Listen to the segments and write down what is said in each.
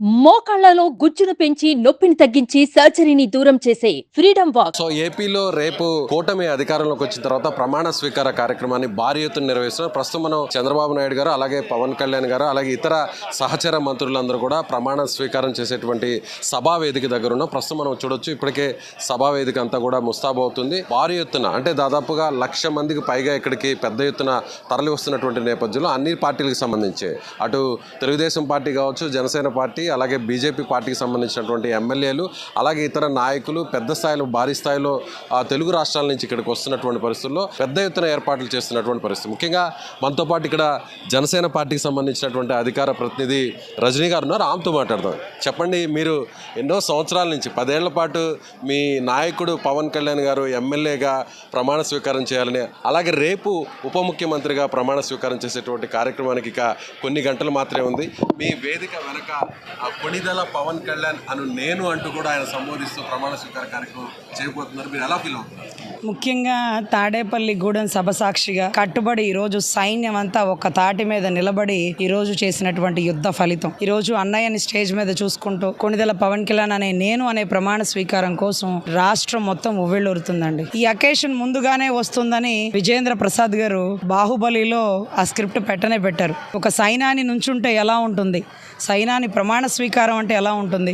మోకాళ్లలో గుజ్జును పెంచి నొప్పిని తగ్గించి సర్జరీని దూరం చేసే ఫ్రీడమ్ వాక్. సో ఏపీలో రేపు కూటమి అధికారంలోకి వచ్చిన తర్వాత ప్రమాణ స్వీకార కార్యక్రమాన్ని భారీ ఎత్తున నిర్వహిస్తున్నారు. ప్రస్తుతం మనం చంద్రబాబు నాయుడు గారు, అలాగే పవన్ కళ్యాణ్ గారు, అలాగే ఇతర సహచర మంత్రులందరూ కూడా ప్రమాణ స్వీకారం చేసేటువంటి సభా వేదిక దగ్గర ఉన్నాం. ప్రస్తుతం మనం చూడొచ్చు, ఇప్పటికే సభా వేదిక అంతా కూడా ముస్తాబు అవుతుంది. భారీ ఎత్తున అంటే దాదాపుగా 1,00,000 మందికి పైగా ఇక్కడికి పెద్ద ఎత్తున తరలి వస్తున్నటువంటి నేపథ్యంలో అన్ని పార్టీలకు సంబంధించి అటు తెలుగుదేశం పార్టీ కావచ్చు, జనసేన పార్టీ, అలాగే బీజేపీ పార్టీకి సంబంధించినటువంటి ఎమ్మెల్యేలు, అలాగే ఇతర నాయకులు పెద్ద స్థాయిలో, భారీ స్థాయిలో తెలుగు రాష్ట్రాల నుంచి ఇక్కడికి వస్తున్నటువంటి పరిస్థితుల్లో పెద్ద ఎత్తున ఏర్పాట్లు చేస్తున్నటువంటి పరిస్థితి. ముఖ్యంగా మనతో పాటు ఇక్కడ జనసేన పార్టీకి సంబంధించినటువంటి అధికార ప్రతినిధి రజనీ గారు ఉన్నారు. ఆమెతో మాట్లాడదాం. చెప్పండి, మీరు ఎన్నో సంవత్సరాల నుంచి 10 ఏళ్ల పాటు మీ నాయకుడు పవన్ కళ్యాణ్ గారు ఎమ్మెల్యేగా ప్రమాణ స్వీకారం చేయాలని, అలాగే రేపు ఉప ముఖ్యమంత్రిగా ప్రమాణ స్వీకారం చేసేటువంటి కార్యక్రమానికి ఇక కొన్ని గంటలు మాత్రమే ఉంది. మీ వేదిక వెనక కొణిదెల పవన్ కళ్యాణ్ నేను అంటూ కూడా ఆయన సంబోధిస్తూ ప్రమాణ స్వీకార కార్యక్రమం చేయబోతున్నారు. మీరు ఎలా ఫీల్ అవుతున్నారు? ముఖ్యంగా తాడేపల్లి గూడెం సభ సాక్షిగా కట్టుబడి ఈరోజు సైన్యం అంతా ఒక తాటి మీద నిలబడి ఈరోజు చేసినటువంటి యుద్ధ ఫలితం. ఈరోజు అన్నయ్యని స్టేజ్ మీద చూసుకుంటూ కొణిదెల పవన్ కళ్యాణ్ అనే ప్రమాణ స్వీకారం కోసం రాష్ట్రం మొత్తం ఉవ్విళ్ళూరుతుందండి. ఈ అకేషన్ ముందుగానే వస్తుందని విజేంద్ర ప్రసాద్ గారు బాహుబలిలో ఆ స్క్రిప్ట్ పెట్టారు. ఒక సైనాని నుంచుంటే ఎలా ఉంటుంది, సైనాని ప్రమాణ స్వీకారం అంటే ఎలా ఉంటుంది,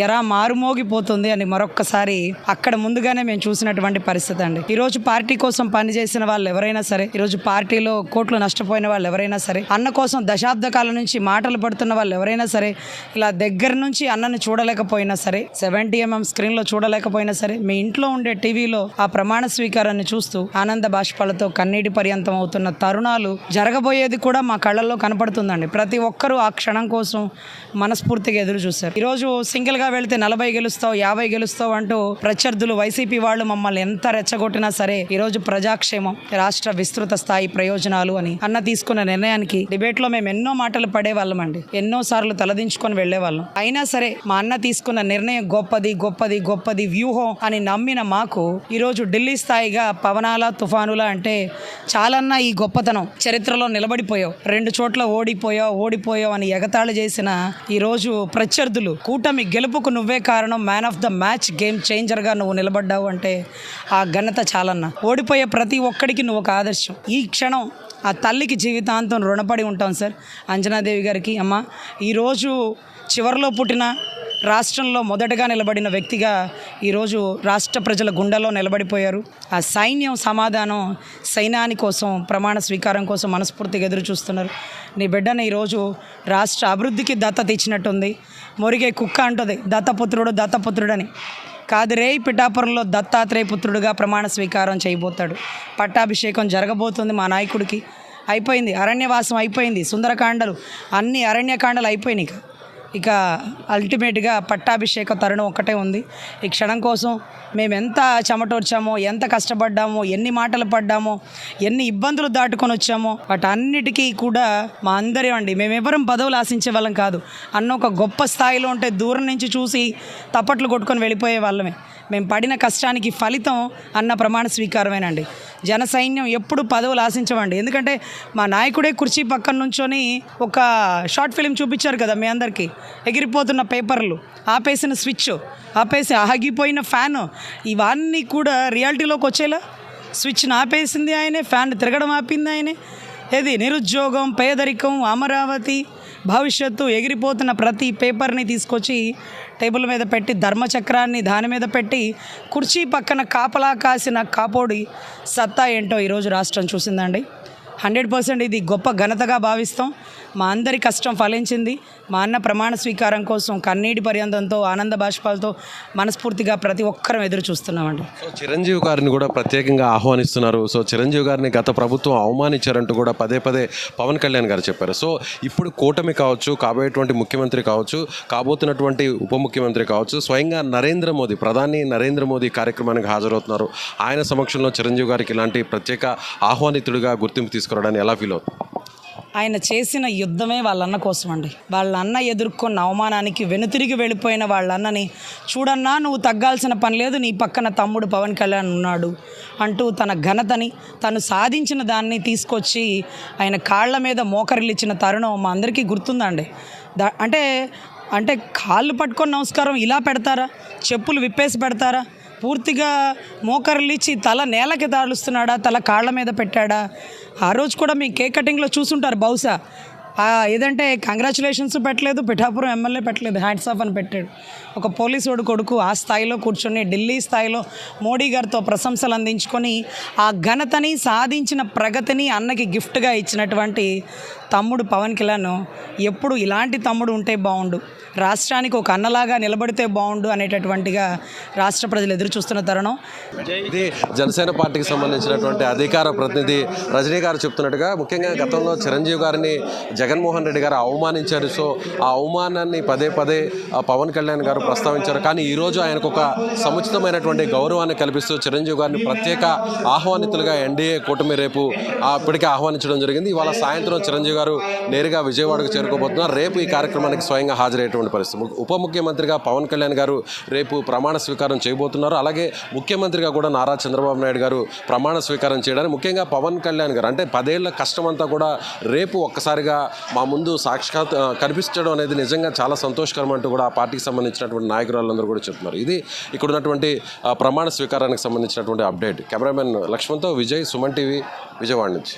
ఎరా మారుమోగిపోతుంది అని మరొక్కసారి అక్కడ ముందుగానే మేము చూసినటువంటి పరిస్థితి అండి. ఈరోజు పార్టీ కోసం పనిచేసిన వాళ్ళు ఎవరైనా సరే, ఈరోజు పార్టీలో కోట్లు నష్టపోయిన వాళ్ళు ఎవరైనా సరే, అన్న కోసం దశాబ్ద కాలం నుంచి మాటలు పడుతున్న వాళ్ళు ఎవరైనా సరే, ఇలా దగ్గర నుంచి అన్నని చూడలేకపోయినా సరే, 70mm స్క్రీన్లో చూడలేకపోయినా సరే, మీ ఇంట్లో ఉండే టీవీలో ఆ ప్రమాణ స్వీకారాన్ని చూస్తూ ఆనంద బాష్పాలతో కన్నీటి పర్యంతం అవుతున్న తరుణాలు జరగబోయేది కూడా మా కళ్ళల్లో కనపడుతుందండి. ప్రతి ఒక్కరూ ఆ క్షణం కోసం మనస్ఫూర్తిగా ఎదురు చూశారు. ఈరోజు సింగిల్గా వెళితే 40 గెలుస్తావు, 50 గెలుస్తావు అంటూ ప్రత్యర్థులు వైసీపీ వాళ్ళు మమ్మల్ని ఎంత రెచ్చగొట్టినా సరే, ఈరోజు ప్రజాక్షేమం, రాష్ట్ర విస్తృత స్థాయి ప్రయోజనాలు అని అన్న తీసుకున్న నిర్ణయానికి డిబేట్లో మేము ఎన్నో మాటలు పడేవాళ్ళం అండి, ఎన్నో సార్లు తలదించుకొని వెళ్లేవాళ్ళం. అయినా సరే మా అన్న తీసుకున్న నిర్ణయం గొప్పది గొప్పది గొప్పది వ్యూహం అని నమ్మిన మాకు ఈరోజు ఢిల్లీ స్థాయిగా పవనాల తుఫానులా అంటే చాలన్నా ఈ గొప్పతనం చరిత్రలో నిలబడిపోయావు, 2 చోట్ల ఓడిపోయావు అని ఎగతాళి చేసిన ఈరోజు ప్రత్యర్థులు కూటమి గెలుపుకు నువ్వే కారణం, man of the match, game చేంజర్గా నువ్వు నిలబడ్డావు అంటే ఆ ఘనత చాలన్నా. ఓడిపోయే ప్రతి ఒక్కడికి నువ్వు ఒక ఆదర్శం. ఈ క్షణం ఆ తల్లికి జీవితాంతం రుణపడి ఉంటాం సార్, అంజనాదేవి గారికి. అమ్మ, ఈరోజు చివరిలో పుట్టిన రాష్ట్రంలో మొదటగా నిలబడిన వ్యక్తిగా ఈరోజు రాష్ట్ర ప్రజల గుండెల్లో నిలబడిపోయారు. ఆ సైన్యం సమాధానం, సైనాని కోసం, ప్రమాణ స్వీకారం కోసం మనస్ఫూర్తిగా ఎదురు చూస్తున్నారు. నీ బిడ్డను ఈరోజు రాష్ట్ర అభివృద్ధికి దత్తత ఇచ్చినట్టుంది. మొరిగే కుక్క అంటుంది దత్తపుత్రుడని. కాదురే, పిఠాపురంలో దత్తాత్రేయ పుత్రుడుగా ప్రమాణ స్వీకారం చేయబోతాడు. పట్టాభిషేకం జరగబోతుంది మా నాయకుడికి. అయిపోయింది, అరణ్యవాసం అయిపోయింది, సుందరకాండలు అన్ని అరణ్యకాండలు అయిపోయినాయి. ఇక అల్టిమేట్గా పట్టాభిషేక తరుణం ఒక్కటే ఉంది. ఈ క్షణం కోసం మేము ఎంత చెమటోర్చామో, ఎంత కష్టపడ్డామో, ఎన్ని మాటలు పడ్డామో, ఎన్ని ఇబ్బందులు దాటుకొని వచ్చామో, వాటన్నిటికీ కూడా మా అందరం అండి, మేమెవరం పదవులు ఆశించే వాళ్ళం కాదు. అన్న ఒక గొప్ప స్థాయిలో ఉంటే దూరం నుంచి చూసి తప్పట్లు కొట్టుకొని వెళ్ళిపోయే వాళ్ళమే. మేము పడిన కష్టానికి ఫలితం అన్న ప్రమాణ స్వీకారమేనండి. జన సైన్యం ఎప్పుడు పదవులు ఆశించమండి. ఎందుకంటే మా నాయకుడే కుర్చీ పక్కన నుంచొని ఒక షార్ట్ ఫిలిం చూపించారు కదా మీ అందరికీ. ఎగిరిపోతున్న పేపర్లు, ఆపేసిన స్విచ్, ఆగిపోయిన ఫ్యాను, ఇవన్నీ కూడా రియాలిటీలోకి వచ్చేలా స్విచ్ని ఆపేసింది ఆయనే, ఫ్యాన్ తిరగడం ఆపింది ఆయనే. ఏది నిరుద్యోగం, పేదరికం, అమరావతి, భవిష్యత్తు, ఎగిరిపోతున్న ప్రతి పేపర్ని తీసుకొచ్చి టేబుల్ మీద పెట్టి, ధర్మచక్రాన్ని దాని మీద పెట్టి, కుర్చీ పక్కన కాపలా కాసిన కాపోడి సత్తా ఏంటో ఈరోజు రాష్ట్రం చూసిందండి. 100% ఇది గొప్ప ఘనతగా భావిస్తాం. మా అందరి కష్టం ఫలించింది. మా అన్న ప్రమాణ స్వీకారం కోసం కన్నీటి పర్యంతంతో, ఆనంద బాష్పాలతో మనస్ఫూర్తిగా ప్రతి ఒక్కరం ఎదురు చూస్తున్నామండి. సో చిరంజీవి గారిని కూడా ప్రత్యేకంగా ఆహ్వానిస్తున్నారు. సో చిరంజీవి గారిని గత ప్రభుత్వం అవమానించారంటూ కూడా పదే పవన్ కళ్యాణ్ గారు చెప్పారు. సో ఇప్పుడు కూటమి కావచ్చు, కాబోయేటువంటి ముఖ్యమంత్రి కావచ్చు, కాబోతున్నటువంటి ఉప ముఖ్యమంత్రి కావచ్చు, స్వయంగా ప్రధాని నరేంద్ర మోదీ కార్యక్రమానికి హాజరవుతున్నారు. ఆయన సమక్షంలో చిరంజీవి గారికి ఇలాంటి ప్రత్యేక ఆహ్వానితుడిగా గుర్తింపు తీసుకురావడానికి ఎలా ఫీల్ అవుతుంది? ఆయన చేసిన యుద్ధమే వాళ్ళన్న కోసం అండి. వాళ్ళన్న ఎదుర్కొన్న అవమానానికి వెనుతిరిగి వెళ్ళిపోయిన వాళ్ళన్నని, చూడన్నా నువ్వు తగ్గాల్సిన పని లేదు, నీ పక్కన తమ్ముడు పవన్ కళ్యాణ్ ఉన్నాడు అంటూ తన ఘనతని, తను సాధించిన దాన్ని తీసుకొచ్చి ఆయన కాళ్ళ మీద మోకరిల్లిచ్చిన తరుణం మా అందరికీ గుర్తుందండి. అంటే అంటే కాళ్ళు పట్టుకొని నమస్కారం ఇలా పెడతారా? చెప్పులు విప్పేసి పెడతారా? పూర్తిగా మోకర్లిచ్చి తల నేలకి తాడుస్తున్నాడా? తల కాళ్ళ మీద పెట్టాడా? ఆ రోజు కూడా మీ కేక్ కటింగ్లో చూసుంటారు బహుశా. ఏదంటే కంగ్రాచులేషన్స్ పెట్టలేదు, పిఠాపురం ఎమ్మెల్యే పెట్టలేదు, హ్యాండ్స్ ఆఫ్ అని పెట్టాడు. ఒక పోలీసుడు కొడుకు ఆ స్థాయిలో కూర్చొని ఢిల్లీ స్థాయిలో మోడీ గారితో ప్రశంసలు అందించుకొని ఆ ఘనతని సాధించిన ప్రగతిని అన్నకి గిఫ్ట్గా ఇచ్చినటువంటి తమ్ముడు పవన్ కళ్యాణ్ ఎప్పుడు ఇలాంటి తమ్ముడు ఉంటే బాగుండు, రాష్ట్రానికి ఒక అన్నలాగా నిలబడితే బాగుండు అనేటటువంటిగా రాష్ట్ర ప్రజలు ఎదురు చూస్తున్న తరుణం. ఇది జనసేన పార్టీకి సంబంధించినటువంటి అధికార ప్రతినిధి రజనీ గారు చెప్తున్నట్టుగా ముఖ్యంగా గతంలో చిరంజీవి గారిని జగన్మోహన్ రెడ్డి గారు అవమానించారు. సో ఆ అవమానాన్ని పదే పదే పవన్ కళ్యాణ్ గారు ప్రస్తావించారు. కానీ ఈరోజు ఆయనకు ఒక సముచితమైనటువంటి గౌరవాన్ని కల్పిస్తూ చిరంజీవి గారిని ప్రత్యేక ఆహ్వానితులుగా ఎన్డీఏ కూటమి రేపు ఇప్పటికే ఆహ్వానించడం జరిగింది. ఇవాళ సాయంత్రం చిరంజీవి గారు నేరుగా విజయవాడకు చేరుకోబోతున్నారు. రేపు ఈ కార్యక్రమానికి స్వయంగా హాజరయ్యేటువంటి పరిస్థితి. ఉప ముఖ్యమంత్రిగా పవన్ కళ్యాణ్ గారు రేపు ప్రమాణ స్వీకారం చేయబోతున్నారు. అలాగే ముఖ్యమంత్రిగా కూడా నారా చంద్రబాబు నాయుడు గారు ప్రమాణ స్వీకారం చేయడానికి ముఖ్యంగా పవన్ కళ్యాణ్ గారు అంటే 10 ఏళ్ల కష్టం అంతా కూడా రేపు ఒక్కసారిగా మా ముందు సాక్షాత్ కనిపించడం అనేది నిజంగా చాలా సంతోషకరం అంటూ కూడా ఆ పార్టీకి సంబంధించినటువంటి నాయకురాలందరూ కూడా చెప్తున్నారు. ఇది ఇక్కడ ఉన్నటువంటి ప్రమాణ స్వీకారానికి సంబంధించినటువంటి అప్డేట్. కెమెరామెన్ లక్ష్మణ్తో విజయ్, సుమన్ టీవీ, విజయవాడ నుంచి.